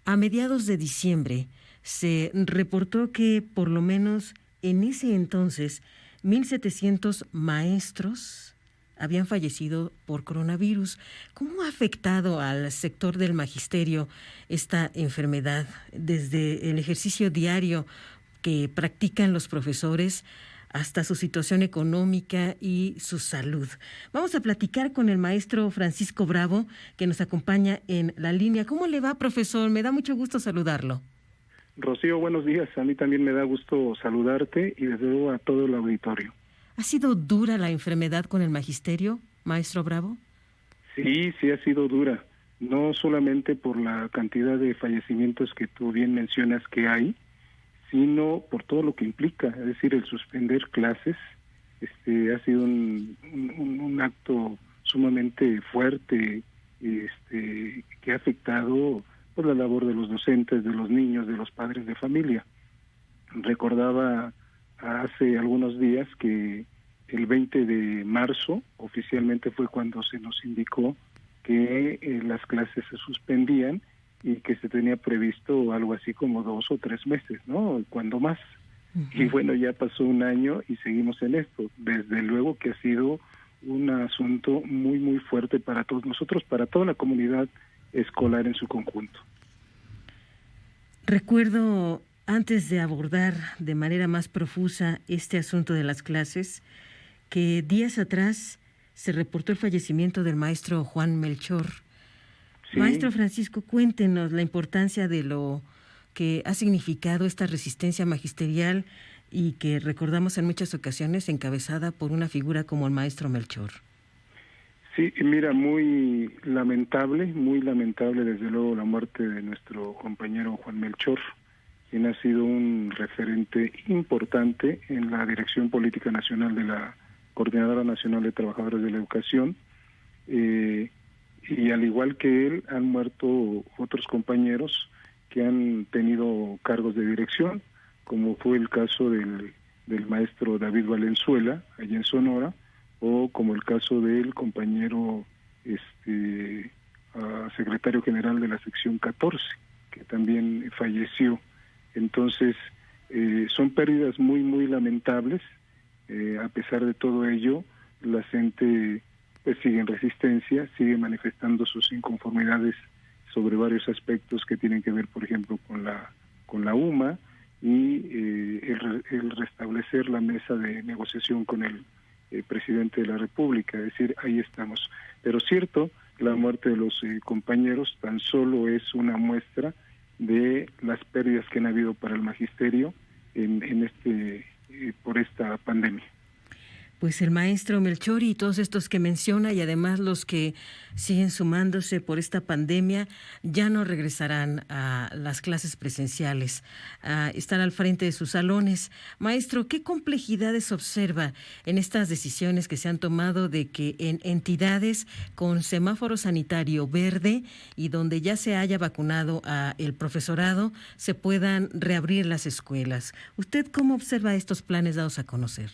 A mediados de diciembre se reportó que por lo menos en ese entonces 1.700 maestros habían fallecido por coronavirus. ¿Cómo ha afectado al sector del magisterio esta enfermedad desde el ejercicio diario que practican los profesores hasta su situación económica y su salud? Vamos a platicar con el maestro Francisco Bravo, que nos acompaña en la línea. ¿Cómo le va, profesor? Me da mucho gusto saludarlo. Rocío, buenos días. A mí también me da gusto saludarte y desde luego a todo el auditorio. ¿Ha sido dura la enfermedad con el magisterio, maestro Bravo? Sí ha sido dura, no solamente por la cantidad de fallecimientos que tú bien mencionas que hay, sino por todo lo que implica, es decir, el suspender clases. Ha sido un acto sumamente fuerte, que ha afectado pues la labor de los docentes, de los niños, de los padres de familia. Recordaba hace algunos días que el 20 de marzo oficialmente fue cuando se nos indicó que las clases se suspendían y que se tenía previsto algo así como 2 o 3 meses, ¿no? Cuando más. Uh-huh. Y bueno, ya pasó un año y seguimos en esto. Desde luego que ha sido un asunto muy, muy fuerte para todos nosotros, para toda la comunidad escolar en su conjunto. Recuerdo, antes de abordar de manera más profusa este asunto de las clases, que días atrás se reportó el fallecimiento del maestro Juan Melchor. Sí. Maestro Francisco, cuéntenos la importancia de lo que ha significado esta resistencia magisterial y que recordamos en muchas ocasiones encabezada por una figura como el maestro Melchor. Sí, mira, muy lamentable desde luego la muerte de nuestro compañero Juan Melchor, quien ha sido un referente importante en la dirección política nacional de la Coordinadora Nacional de Trabajadores de la Educación, y al igual que él han muerto otros compañeros que han tenido cargos de dirección, como fue el caso del maestro David Valenzuela, allá en Sonora, o como el caso del compañero secretario general de la sección 14, que también falleció. Entonces, son pérdidas muy, muy lamentables. A pesar de todo ello, la gente pues sigue en resistencia, sigue manifestando sus inconformidades sobre varios aspectos que tienen que ver, por ejemplo, con la UMA y el restablecer la mesa de negociación con el presidente de la República. Es decir, ahí estamos. Pero cierto, la muerte de los compañeros tan solo es una muestra de las pérdidas que han habido para el magisterio por esta pandemia. Pues el maestro Melchor y todos estos que menciona y además los que siguen sumándose por esta pandemia ya no regresarán a las clases presenciales, a estar al frente de sus salones. Maestro, ¿qué complejidades observa en estas decisiones que se han tomado de que en entidades con semáforo sanitario verde y donde ya se haya vacunado a el profesorado se puedan reabrir las escuelas? ¿Usted cómo observa estos planes dados a conocer?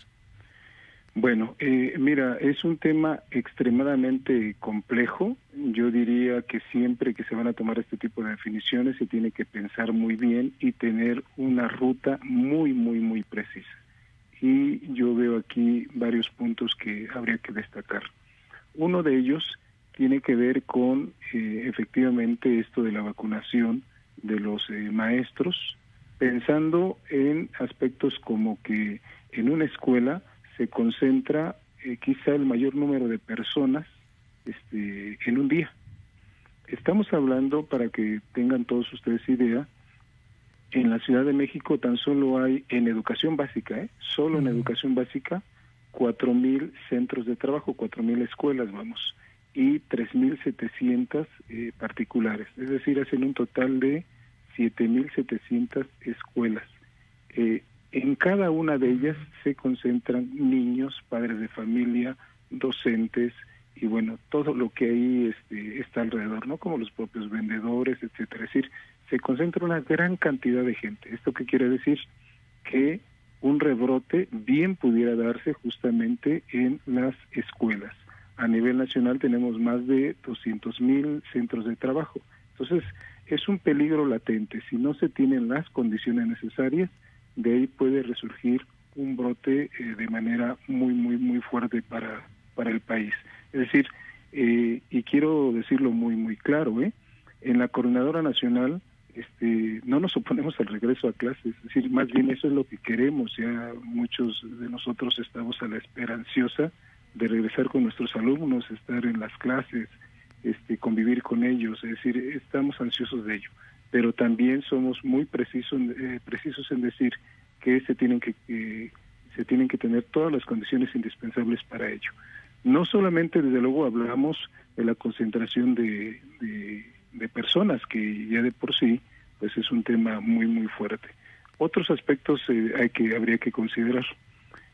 Bueno, mira, es un tema extremadamente complejo. Yo diría que siempre que se van a tomar este tipo de definiciones se tiene que pensar muy bien y tener una ruta muy, muy, muy precisa. Y yo veo aquí varios puntos que habría que destacar. Uno de ellos tiene que ver con efectivamente esto de la vacunación de los maestros, pensando en aspectos como que en una escuela se concentra quizá el mayor número de personas en un día. Estamos hablando, para que tengan todos ustedes idea, en la Ciudad de México tan solo hay en educación básica, solo en educación básica, 4,000 centros de trabajo, 4,000 escuelas, vamos, y 3,700 particulares. Es decir, hacen un total de 7,700 escuelas. En cada una de ellas se concentran niños, padres de familia, docentes y bueno, todo lo que ahí está alrededor, ¿no? Como los propios vendedores, etcétera. Es decir, se concentra una gran cantidad de gente. ¿Esto qué quiere decir? Que un rebrote bien pudiera darse justamente en las escuelas. A nivel nacional tenemos más de 200,000 centros de trabajo. Entonces, es un peligro latente. Si no se tienen las condiciones necesarias, de ahí puede resurgir un brote de manera muy fuerte para el país. Es decir, y quiero decirlo muy claro, en la Coordinadora Nacional no nos oponemos al regreso a clases, es decir, más bien eso es lo que queremos. Ya muchos de nosotros estamos a la espera ansiosa de regresar con nuestros alumnos, estar en las clases, convivir con ellos, es decir, estamos ansiosos de ello, pero también somos muy precisos en decir que se tienen que tener todas las condiciones indispensables para ello. No solamente, desde luego, hablamos de la concentración de personas, que ya de por sí pues es un tema muy fuerte. Otros aspectos habría que considerar.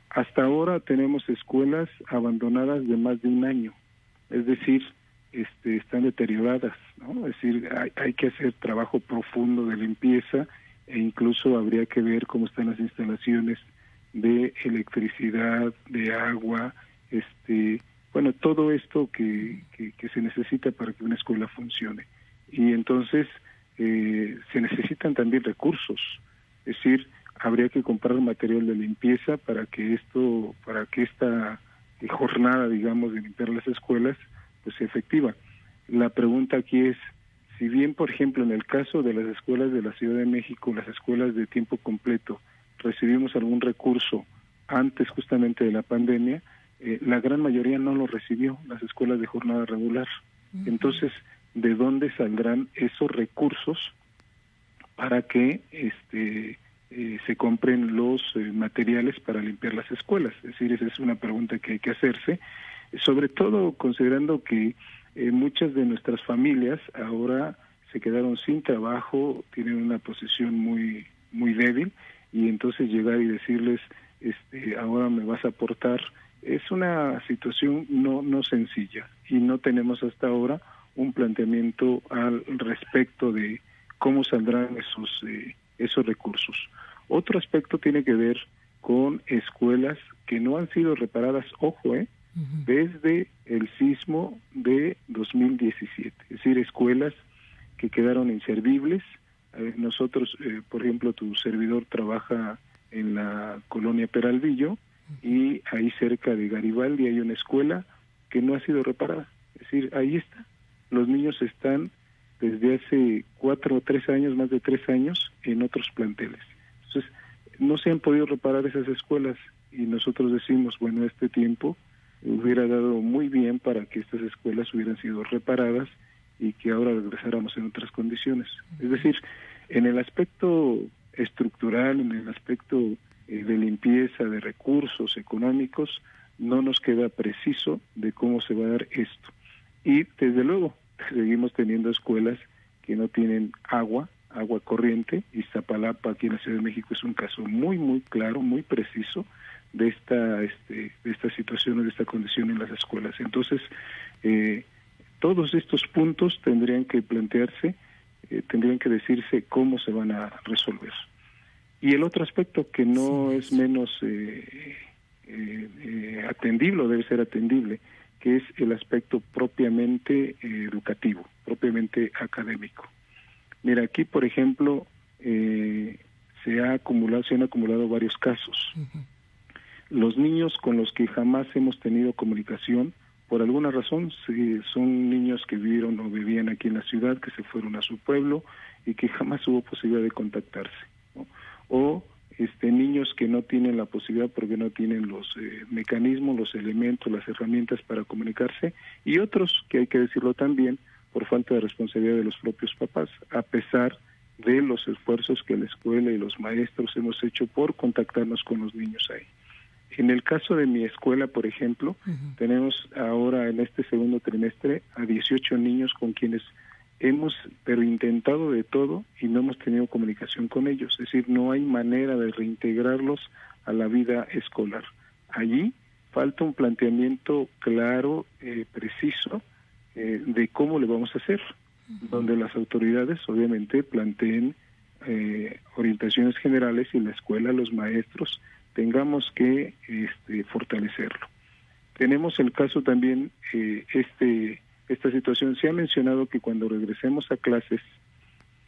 Hasta ahora tenemos escuelas abandonadas de más de un año, es decir, están deterioradas, ¿no? Es decir, hay que hacer trabajo profundo de limpieza, e incluso habría que ver cómo están las instalaciones de electricidad, de agua, bueno, todo esto que se necesita para que una escuela funcione. Y entonces se necesitan también recursos, es decir, habría que comprar material de limpieza para que esta jornada, digamos, de limpiar las escuelas pues sea efectiva. La pregunta aquí es, si bien, por ejemplo, en el caso de las escuelas de la Ciudad de México, las escuelas de tiempo completo, recibimos algún recurso antes justamente de la pandemia, la gran mayoría no lo recibió, las escuelas de jornada regular. Entonces, ¿de dónde saldrán esos recursos para que se compren los materiales para limpiar las escuelas? Es decir, esa es una pregunta que hay que hacerse, sobre todo considerando que muchas de nuestras familias ahora se quedaron sin trabajo, tienen una posición muy débil, y entonces llegar y decirles, ahora me vas a aportar, es una situación no sencilla, y no tenemos hasta ahora un planteamiento al respecto de cómo saldrán esos recursos. Otro aspecto tiene que ver con escuelas que no han sido reparadas, ojo, desde el sismo de 2017, es decir, escuelas que quedaron inservibles. Nosotros, por ejemplo, tu servidor trabaja en la colonia Peralvillo, y ahí cerca de Garibaldi hay una escuela que no ha sido reparada, es decir, ahí está. Los niños están desde hace 4 o 3 años, más de 3 años, en otros planteles. Entonces, no se han podido reparar esas escuelas, y nosotros decimos, bueno, este tiempo hubiera dado muy bien para que estas escuelas hubieran sido reparadas y que ahora regresáramos en otras condiciones. Es decir, en el aspecto estructural, en el aspecto de limpieza, de recursos económicos, no nos queda preciso de cómo se va a dar esto. Y desde luego, seguimos teniendo escuelas que no tienen agua corriente. Iztapalapa, aquí en la Ciudad de México, es un caso muy claro, muy preciso de esta situación, de esta condición en las escuelas. Entonces, todos estos puntos tendrían que plantearse, tendrían que decirse cómo se van a resolver. Y el otro aspecto que no es menos atendible, o debe ser atendible, que es el aspecto propiamente educativo, propiamente académico. Mira, aquí, por ejemplo, se han acumulado varios casos. Los niños con los que jamás hemos tenido comunicación, por alguna razón, son niños que vivieron o vivían aquí en la ciudad, que se fueron a su pueblo y que jamás hubo posibilidad de contactarse, ¿no? O niños que no tienen la posibilidad porque no tienen los mecanismos, los elementos, las herramientas para comunicarse, y otros que hay que decirlo también, por falta de responsabilidad de los propios papás, a pesar de los esfuerzos que la escuela y los maestros hemos hecho por contactarnos con los niños ahí. En el caso de mi escuela, por ejemplo, tenemos ahora en este segundo trimestre a 18 niños con quienes hemos intentado de todo y no hemos tenido comunicación con ellos. Es decir, no hay manera de reintegrarlos a la vida escolar. Allí falta un planteamiento claro, preciso, de cómo le vamos a hacer, donde las autoridades obviamente planteen orientaciones generales, y la escuela, los maestros, tengamos que fortalecerlo. Tenemos el caso también, esta situación, se ha mencionado que cuando regresemos a clases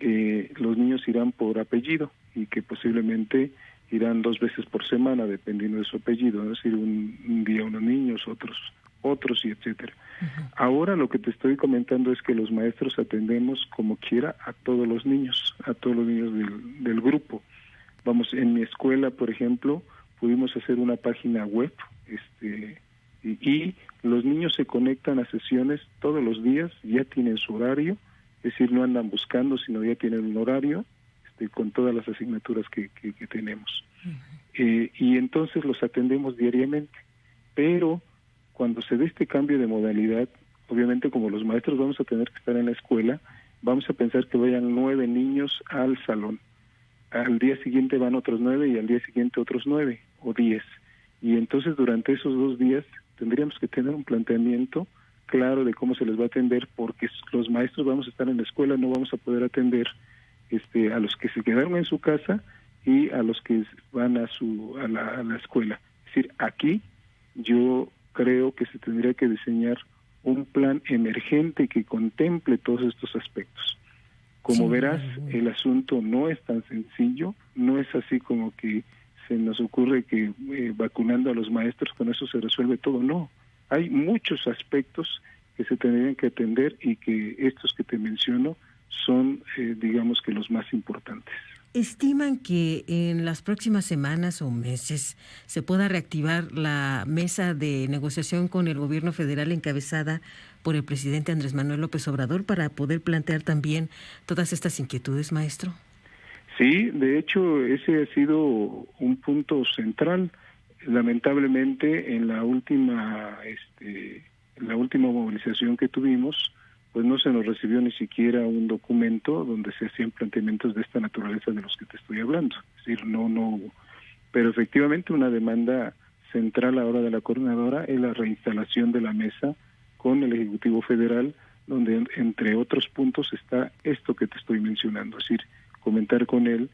los niños irán por apellido y que posiblemente irán 2 veces por semana, dependiendo de su apellido, ¿no? Es decir, un día unos niños, otros y etcétera. Ahora lo que te estoy comentando es que los maestros atendemos como quiera a todos los niños del grupo. Vamos, en mi escuela, por ejemplo, pudimos hacer una página web, y los niños se conectan a sesiones todos los días, ya tienen su horario, es decir, no andan buscando, sino ya tienen un horario, con todas las asignaturas que tenemos. Y entonces los atendemos diariamente, pero cuando se dé este cambio de modalidad, obviamente como los maestros vamos a tener que estar en la escuela, vamos a pensar que vayan 9 niños al salón. Al día siguiente van otros 9 y al día siguiente otros 9 o 10. Y entonces durante esos 2 días tendríamos que tener un planteamiento claro de cómo se les va a atender, porque los maestros vamos a estar en la escuela, no vamos a poder atender a los que se quedaron en su casa y a los que van a la escuela. Es decir, aquí yo creo que se tendría que diseñar un plan emergente que contemple todos estos aspectos. Como verás, el asunto no es tan sencillo, no es así como que se nos ocurre que vacunando a los maestros con eso se resuelve todo, no. Hay muchos aspectos que se tendrían que atender y que estos que te menciono son, digamos que los más importantes. ¿Estiman que en las próximas semanas o meses se pueda reactivar la mesa de negociación con el gobierno federal encabezada por el presidente Andrés Manuel López Obrador para poder plantear también todas estas inquietudes, maestro? Sí, de hecho ese ha sido un punto central. Lamentablemente en la última movilización que tuvimos, pues no se nos recibió ni siquiera un documento donde se hacían planteamientos de esta naturaleza de los que te estoy hablando. Es decir, no hubo. Pero efectivamente una demanda central ahora de la coordinadora es la reinstalación de la mesa con el Ejecutivo Federal, donde entre otros puntos está esto que te estoy mencionando, es decir, comentar con él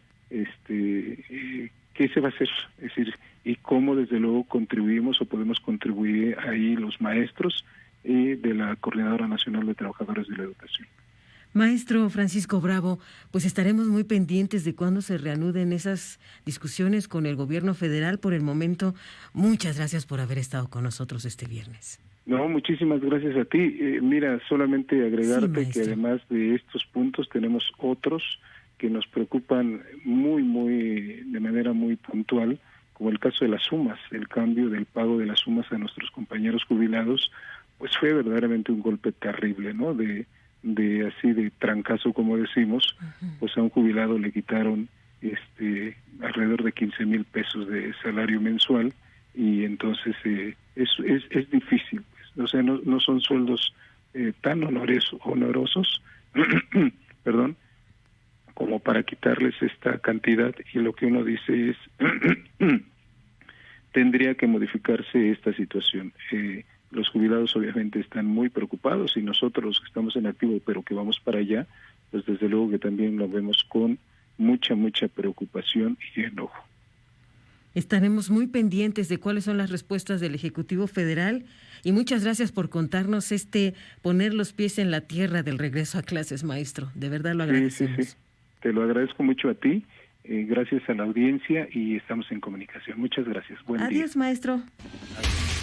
qué se va a hacer, es decir, y cómo desde luego contribuimos o podemos contribuir ahí los maestros de la Coordinadora Nacional de Trabajadores de la Educación. Maestro Francisco Bravo, pues estaremos muy pendientes de cuándo se reanuden esas discusiones con el gobierno federal. Por el momento, muchas gracias por haber estado con nosotros este viernes. No, muchísimas gracias a ti. Mira, solamente agregarte que además de estos puntos tenemos otros que nos preocupan de manera muy puntual, como el caso de las sumas, el cambio del pago de las sumas a nuestros compañeros jubilados, pues fue verdaderamente un golpe terrible, ¿no? De trancazo, como decimos, pues a un jubilado le quitaron alrededor de 15,000 pesos de salario mensual, y entonces es difícil, pues. O sea, no son sueldos tan honorosos perdón, como para quitarles esta cantidad, y lo que uno dice es tendría que modificarse esta situación. Los jubilados obviamente están muy preocupados, y nosotros los que estamos en activo pero que vamos para allá, pues desde luego que también lo vemos con mucha preocupación y enojo. Estaremos muy pendientes de cuáles son las respuestas del Ejecutivo Federal, y muchas gracias por contarnos poner los pies en la tierra del regreso a clases, maestro. De verdad lo agradecemos. Sí. Te lo agradezco mucho a ti, gracias a la audiencia, y estamos en comunicación. Muchas gracias. Buen día. Adiós, maestro. Adiós.